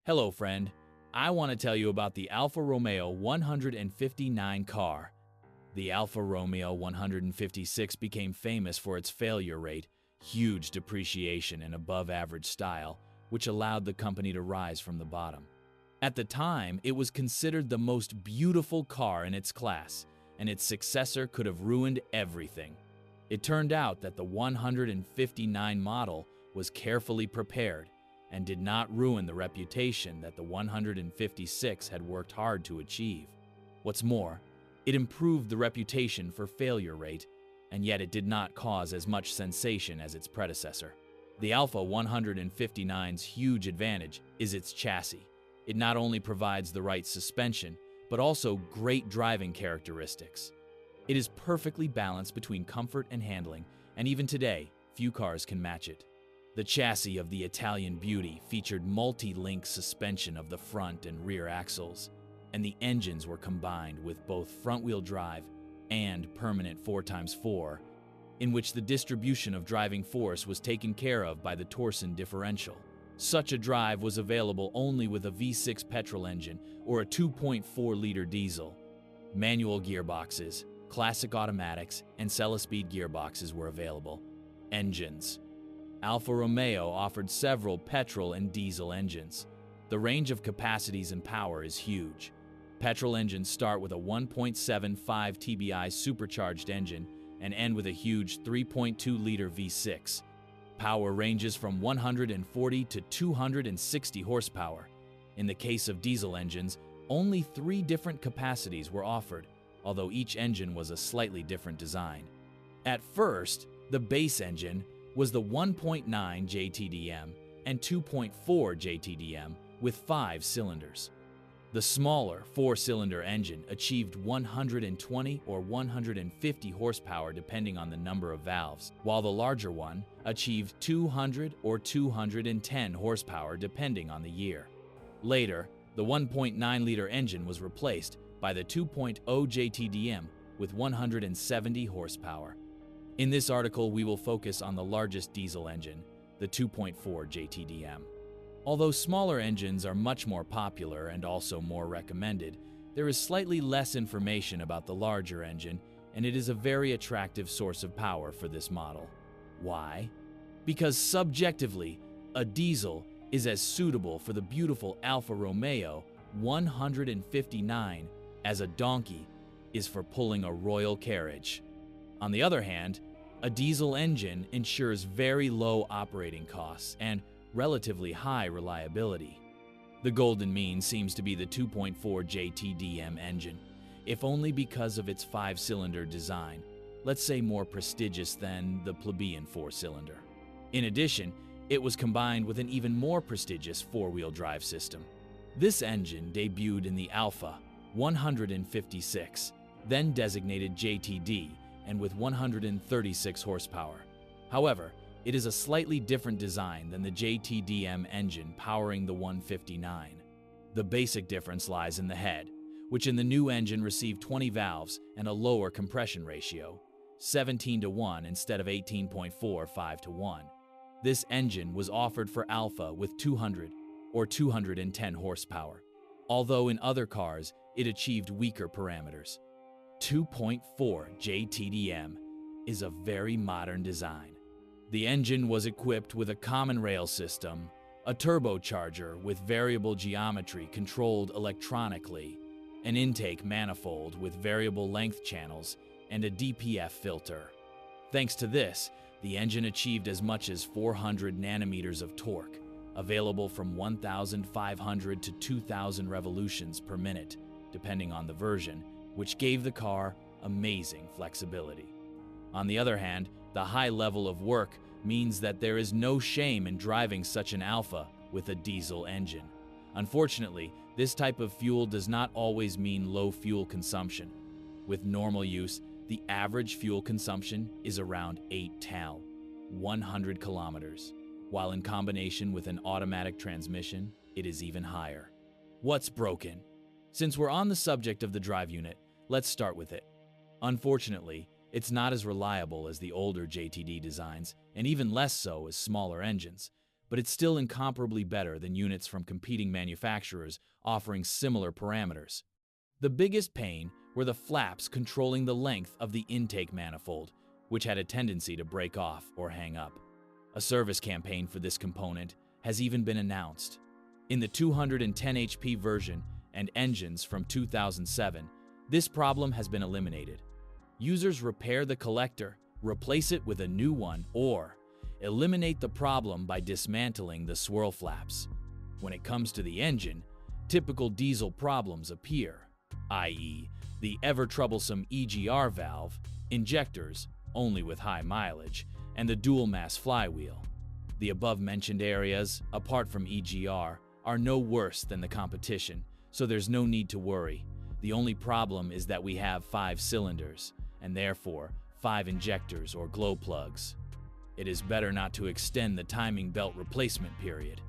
Hello, friend. I want to tell you about the Alfa Romeo 159 car. The Alfa Romeo 156 became famous for its failure rate, huge depreciation, and above-average style, which allowed the company to rise from the bottom. At the time, it was considered the most beautiful car in its class, and its successor could have ruined everything. It turned out that the 159 model was carefully prepared and did not ruin the reputation that the 156 had worked hard to achieve. What's more, it improved the reputation for failure rate, and yet it did not cause as much sensation as its predecessor. The Alfa 159's huge advantage is its chassis. It not only provides the right suspension, but also great driving characteristics. It is perfectly balanced between comfort and handling, and even today, few cars can match it. The chassis of the Italian beauty featured multi-link suspension of the front and rear axles, and the engines were combined with both front-wheel drive and permanent 4x4, in which the distribution of driving force was taken care of by the torsion differential. Such a drive was available only with a V6 petrol engine or a 2.4-liter diesel. Manual gearboxes, classic automatics, and cellular-speed gearboxes were available. Engines. Alfa Romeo offered several petrol and diesel engines. The range of capacities and power is huge. Petrol engines start with a 1.75 TBI supercharged engine and end with a huge 3.2-liter V6. Power ranges from 140 to 260 horsepower. In the case of diesel engines, only 3 different capacities were offered, although each engine was a slightly different design. At first, the base engine was the 1.9 JTDM and 2.4 JTDM with 5 cylinders. The smaller 4-cylinder engine achieved 120 or 150 horsepower depending on the number of valves, while the larger one achieved 200 or 210 horsepower depending on the year. Later, the 1.9-liter engine was replaced by the 2.0 JTDM with 170 horsepower. In this article, we will focus on the largest diesel engine, the 2.4 JTDM. Although smaller engines are much more popular and also more recommended, there is slightly less information about the larger engine, and it is a very attractive source of power for this model. Why? Because subjectively, a diesel is as suitable for the beautiful Alfa Romeo 159 as a donkey is for pulling a royal carriage. On the other hand, a diesel engine ensures very low operating costs and relatively high reliability. The golden mean seems to be the 2.4 JTDM engine, if only because of its 5-cylinder design, let's say more prestigious than the plebeian 4-cylinder. In addition, it was combined with an even more prestigious 4-wheel drive system. This engine debuted in the Alfa 156, then designated JTD, and with 136 horsepower. However, it is a slightly different design than the JTDM engine powering the 159. The basic difference lies in the head, which in the new engine received 20 valves and a lower compression ratio, 17:1 instead of 18.45:1. This engine was offered for Alfa with 200 or 210 horsepower, although in other cars it achieved weaker parameters. 2.4 JTDM is a very modern design. The engine was equipped with a common rail system, a turbocharger with variable geometry controlled electronically, an intake manifold with variable length channels, and a DPF filter. Thanks to this, the engine achieved as much as 400 nanometers of torque, available from 1,500 to 2,000 revolutions per minute, depending on the version, which gave the car amazing flexibility. On the other hand, the high level of work means that there is no shame in driving such an Alfa with a diesel engine. Unfortunately, this type of fuel does not always mean low fuel consumption. With normal use, the average fuel consumption is around 8 tal, 100 kilometers, while in combination with an automatic transmission, it is even higher. What's broken? Since we're on the subject of the drive unit, let's start with it. Unfortunately, it's not as reliable as the older JTD designs, and even less so as smaller engines, but it's still incomparably better than units from competing manufacturers offering similar parameters. The biggest pain were the flaps controlling the length of the intake manifold, which had a tendency to break off or hang up. A service campaign for this component has even been announced. In the 210 HP version and engines from 2007, this problem has been eliminated. Users repair the collector, replace it with a new one, or eliminate the problem by dismantling the swirl flaps. When it comes to the engine, typical diesel problems appear, i.e., the ever-troublesome EGR valve, injectors, only with high mileage, and the dual-mass flywheel. The above-mentioned areas, apart from EGR, are no worse than the competition, so there's no need to worry. The only problem is that we have 5 cylinders, and therefore 5 injectors or glow plugs. It is better not to extend the timing belt replacement period.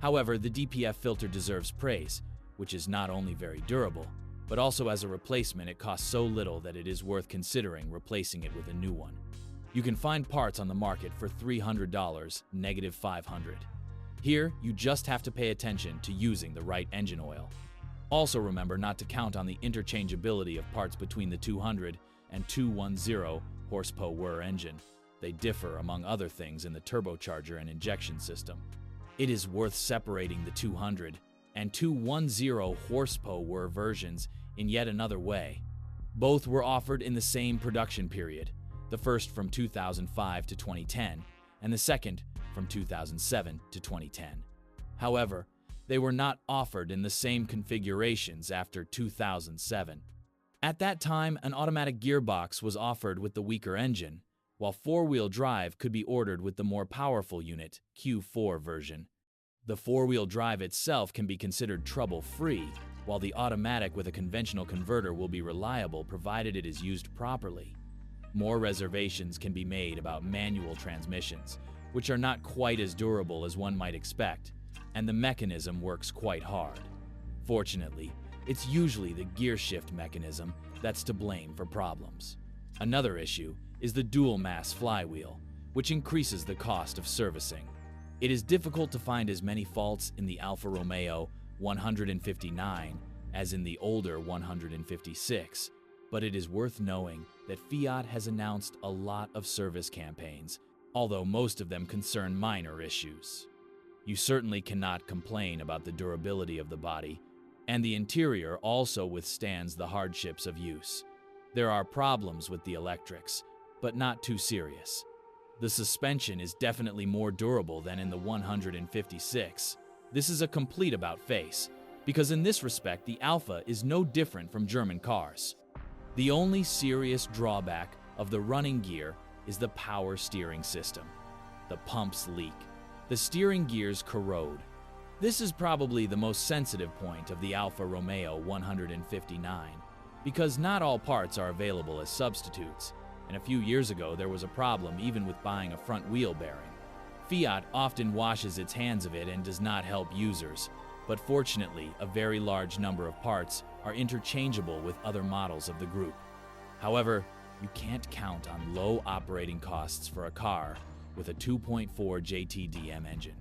However, the DPF filter deserves praise, which is not only very durable, but also as a replacement it costs so little that it is worth considering replacing it with a new one. You can find parts on the market for $300, -$500. Here, you just have to pay attention to using the right engine oil. Also remember not to count on the interchangeability of parts between the 200 and 210 horsepower engine. They differ, among other things, in the turbocharger and injection system. It is worth separating the 200 and 210 horsepower versions in yet another way. Both were offered in the same production period, the first from 2005 to 2010, and the second from 2007 to 2010. However, they were not offered in the same configurations after 2007. At that time, an automatic gearbox was offered with the weaker engine, while four-wheel drive could be ordered with the more powerful unit, Q4 version. The four-wheel drive itself can be considered trouble-free, while the automatic with a conventional converter will be reliable provided it is used properly. More reservations can be made about manual transmissions, which are not quite as durable as one might expect, and the mechanism works quite hard. Fortunately, it's usually the gear shift mechanism that's to blame for problems. Another issue is the dual-mass flywheel, which increases the cost of servicing. It is difficult to find as many faults in the Alfa Romeo 159 as in the older 156, but it is worth knowing that Fiat has announced a lot of service campaigns, although most of them concern minor issues. You certainly cannot complain about the durability of the body, and the interior also withstands the hardships of use. There are problems with the electrics, but not too serious. The suspension is definitely more durable than in the 156. This is a complete about-face, because in this respect the Alfa is no different from German cars. The only serious drawback of the running gear is the power steering system. The pumps leak. The steering gears corrode. This is probably the most sensitive point of the Alfa Romeo 159, because not all parts are available as substitutes, and a few years ago there was a problem even with buying a front wheel bearing. Fiat often washes its hands of it and does not help users, but fortunately a very large number of parts are interchangeable with other models of the group. However, you can't count on low operating costs for a car with a 2.4 JTDM engine,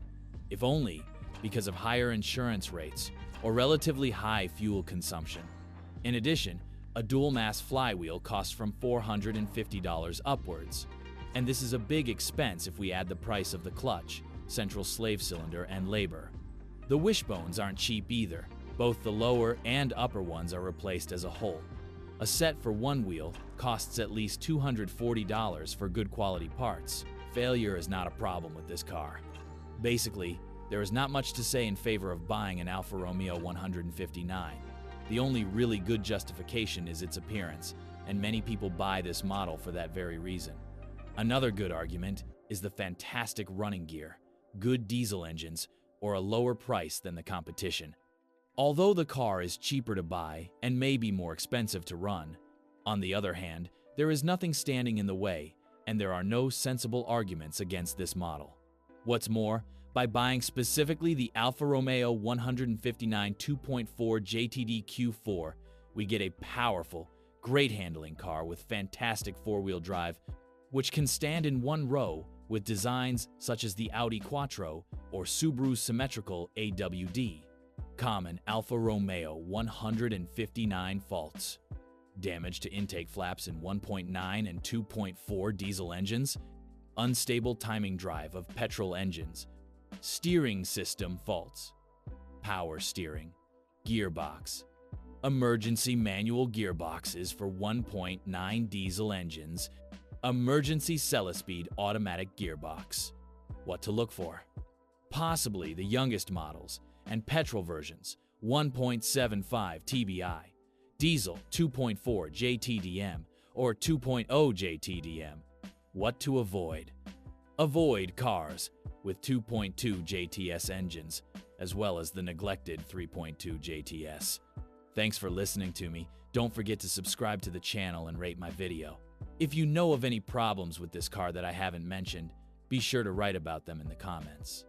if only because of higher insurance rates or relatively high fuel consumption. In addition, a dual-mass flywheel costs from $450 upwards, and this is a big expense if we add the price of the clutch, central slave cylinder, and labor. The wishbones aren't cheap either. Both the lower and upper ones are replaced as a whole. A set for one wheel costs at least $240 for good quality parts. Failure is not a problem with this car. Basically, there is not much to say in favor of buying an Alfa Romeo 159. The only really good justification is its appearance, and many people buy this model for that very reason. Another good argument is the fantastic running gear, good diesel engines, or a lower price than the competition. Although the car is cheaper to buy and may be more expensive to run, on the other hand, there is nothing standing in the way, and there are no sensible arguments against this model. What's more, by buying specifically the Alfa Romeo 159 2.4 JTD Q4, we get a powerful, great handling car with fantastic four-wheel drive, which can stand in one row with designs such as the Audi Quattro or Subaru's symmetrical AWD. Common Alfa Romeo 159 faults. Damage to intake flaps in 1.9 and 2.4 diesel engines. Unstable timing drive of petrol engines. Steering system faults. Power steering. Gearbox. Emergency manual gearboxes for 1.9 diesel engines. Emergency cellar-speed automatic gearbox. What to look for? Possibly the youngest models and petrol versions, 1.75 TBI, diesel 2.4 JTDM or 2.0 JTDM. What to avoid? Avoid cars with 2.2 JTS engines, as well as the neglected 3.2 JTS. Thanks for listening to me. Don't forget to subscribe to the channel and rate my video. If you know of any problems with this car that I haven't mentioned, be sure to write about them in the comments.